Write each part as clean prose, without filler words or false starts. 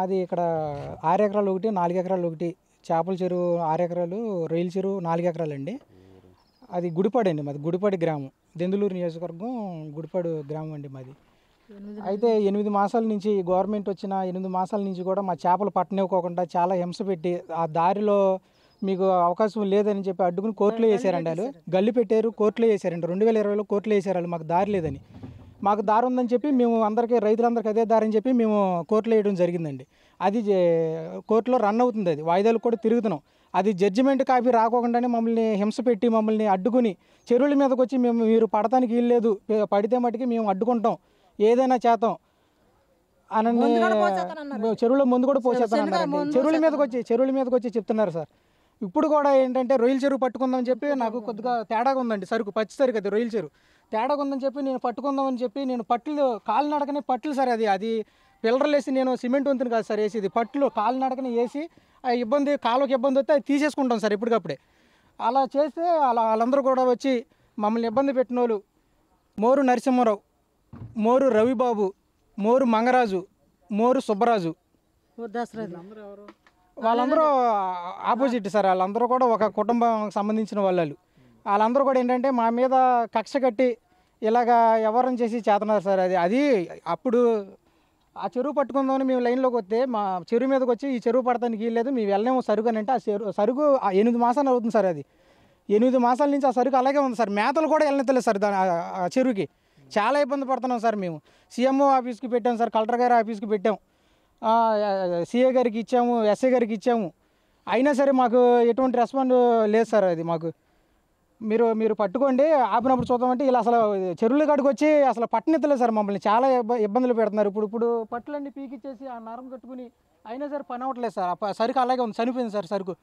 మాది ఇక్కడ 6 ఎకరాలు ఒకటి 4 ఎకరాలు ఒకటి చేపల చెరువు 6 ఎకరాలు రొయ్యల చెరువు 4 ఎకరాలు అండి. అది గుడిపాడు అండి, మాది గుడిపాడు గ్రామం, దెందులూరు నియోజకవర్గం గుడిపాడు గ్రామం అండి మాది. అయితే 8 మాసాల నుంచి గవర్నమెంట్ వచ్చిన 8 మాసాల నుంచి కూడా మా చేపలు పట్టనివ్వకోకుండా చాలా హింస పెట్టి ఆ దారిలో మీకు అవకాశం లేదని చెప్పి అడ్డుకుని కోర్టులో వేసారండి. వాళ్ళు గల్లి పెట్టారు, కోర్టులో వేసారండి. 2020లో కోర్టులో వేసారు వాళ్ళు, మాకు దారి లేదని. మాకు దారి ఉందని చెప్పి మేము అందరికీ రైతులందరికీ అదే దారి అని చెప్పి మేము కోర్టులో వేయడం జరిగిందండి. అది కోర్టులో రన్ అవుతుంది, అది వాయిదాలు కూడా తిరుగుతున్నాం. అది జడ్జిమెంట్ కాపీ రాకోకుండానే మమ్మల్ని హింస పెట్టి మమ్మల్ని అడ్డుకుని చెరువుల మీదకి వచ్చి మీరు పడటానికి వీల్లేదు, పడితే మటుకి మేము అడ్డుకుంటాం, ఏదైనా చేతాం అని చెరువులో ముందు కూడా పోసేస్తానన్నారండి. చెరువుల మీదకి వచ్చి చెప్తున్నారు సార్. ఇప్పుడు కూడా ఏంటంటే రొయ్యల చెరువు పట్టుకుందామని చెప్పి నాకు కొద్దిగా తేడాగా ఉందండి, సరుకు పచ్చి సరుకు అది రొయ్యల చెరువు తేడాగా ఉందని చెప్పి నేను పట్టుకుందామని చెప్పి నేను పట్లు కాలినడకనే పట్లు సార్, అది పిల్లర్లు వేసి నేను సిమెంట్ వంతుని కాదు సార్ వేసి, ఇది పట్లు కాలినడకనే వేసి ఆ ఇబ్బంది కాలువకి ఇబ్బంది వస్తే అది తీసేసుకుంటాం సార్ ఎప్పటికప్పుడే. అలా చేస్తే వాళ్ళందరూ కూడా వచ్చి మమ్మల్ని ఇబ్బంది పెట్టిన వాళ్ళు మోరు నరసింహారావు, మోరు రవిబాబు, మోరు మంగరాజు, మోరు సుబ్బరాజు, వాళ్ళందరూ ఆపోజిట్ సార్. వాళ్ళందరూ కూడా ఒక కుటుంబం సంబంధించిన వాళ్ళందరూ కూడా ఏంటంటే మా మీద కక్ష కట్టి ఇలాగా వ్యవహారం చేసి చేస్తున్నారు సార్. అది అప్పుడు ఆ చెరువు పట్టుకుందామని మేము లైన్లోకి వస్తే మా చెరువు మీదకి వచ్చి ఈ చెరువు పడటానికి వీల్లేదు, మేము వెళ్ళలేము సరుకు అని అంటే ఆ సరుకు 8 మాసాలు అవుతుంది సార్. అది 8 మాసాల నుంచి ఆ సరుకు అలాగే ఉంది సార్. మేతలు కూడా వెళ్ళనెత్తలేదు సార్ ఆ చెరువుకి. చాలా ఇబ్బంది పడుతున్నాం సార్. మేము సీఎంఓ ఆఫీస్కి పెట్టాం సార్, కలెక్టర్ గారి ఆఫీస్కి పెట్టాం, సిఏ గారికి ఇచ్చాము, ఎస్ఐ గారికి ఇచ్చాము. అయినా సరే మాకు ఎటువంటి రెస్పాండ్ లేదు సార్. అది మాకు మీరు పట్టుకోండి, ఆపినప్పుడు చూద్దామంటే ఇలా అసలు చెరువుల కాడికి వచ్చి అసలు పట్టనెత్తలేదు సార్. మమ్మల్ని చాలా ఇబ్బందులు పెడుతున్నారు. ఇప్పుడు పట్టులన్నీ పీకిచ్చేసి ఆ నరం కట్టుకుని అయినా సరే పని అవ్వట్లేదు సార్. సరుకు అలాగే ఉంది, చనిపోయింది సార్ సరుకు.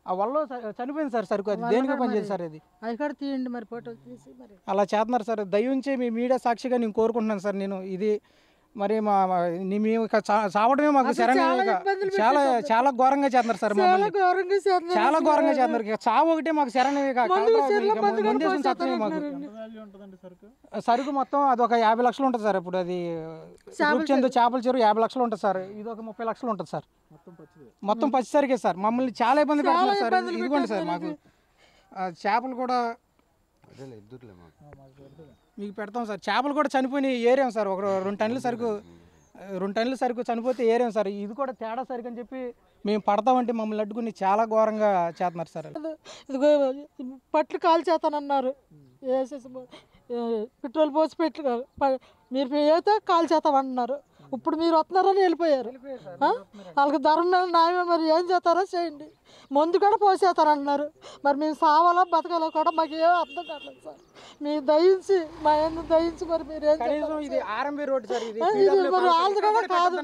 ఆ వల్ల చనిపోయింది సార్ సరుకు. అది దేనికి పని చేసి సార్, అది తీయండి మరి ఫోటోలు తీసి మరి అలా చేస్తున్నారు సార్. దయించి మీ మీడియా సాక్షిగా నేను కోరుకుంటున్నాను సార్. నేను ఇది మరి మేము చావడమే మాకు చాలా చాలా ఘోరంగా చేస్తున్నారు సార్. మమ్మల్ని చాలా ఘోరంగా చేస్తున్నారు. చావు ఒకటే మాకు శరణమే. సరుకు మొత్తం అది ఒక 50 లక్షలు ఉంటుంది సార్. ఇప్పుడు అది రూపచంద్ చేపల చెరువు 50 లక్షలు ఉంటుంది సార్. ఇది ఒక 30 లక్షలు ఉంటుంది సార్. మొత్తం పచ్చి సరికే సార్. మమ్మల్ని చాలా ఇబ్బంది పెడుతున్నారు సార్. ఇదిగోండి సార్, మాకు చేపలు కూడా మీకు పెడతాం సార్. చేపలు కూడా చనిపోయి ఏరాం సార్. ఒక 2 టన్నుల సరుకు చనిపోతే ఏరాం సార్. ఇది కూడా తేడా సరుకు అని చెప్పి మేము పడతామంటే మమ్మల్ని అడ్డుకుని చాలా ఘోరంగా చేస్తున్నారు సార్. ఇదిగో పట్లు కాల్ చేస్తానన్నారు, పెట్రోల్ పోసి మీరు ఏదో కాల్ చేస్తామంటున్నారు. ఇప్పుడు మీరు వస్తున్నారని వెళ్ళిపోయారు. వాళ్ళకి ధరం మీద న్యాయం, మరి ఏం చేస్తారో చేయండి. మందు కూడా పోసేస్తారంటున్నారు. మరి మేము సావాలో బతకాలో కూడా మాకు ఏమో అర్థం కావట్లేదు సార్. మీరు దయించి మా ఎందుకు దయించి మరి మీరు ఏం ఇది మరి వాళ్ళది కూడా కాదు.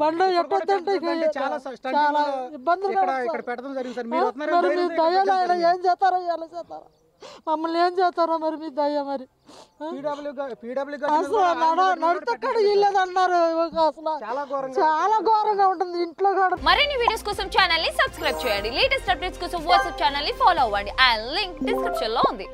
బండి ఎట్టొద్దంటే చాలా ఇబ్బందులు. మరి మీరు దయ్యాలో ఆయన ఏం చేస్తారో ఎలా చేస్తారో, మమ్మల్ని ఏం చేస్తారో మరి మీ దయ్య. మరి అసలు నడుతక్కడ ఇల్లేదన్నారు. అసలు చాలా ఘోరంగా ఉంటుంది ఇంట్లో కూడా. మరిన్ని వీడియోస్ కోసం ఛానల్ ని సబ్స్క్రైబ్ చేయండి. లేటెస్ట్ అప్డేట్స్ కోసం వాట్సాప్ ఛానల్ ని ఫాలో అవ్వండి. ఆ లింక్ డిస్క్రిప్షన్ లో ఉంది.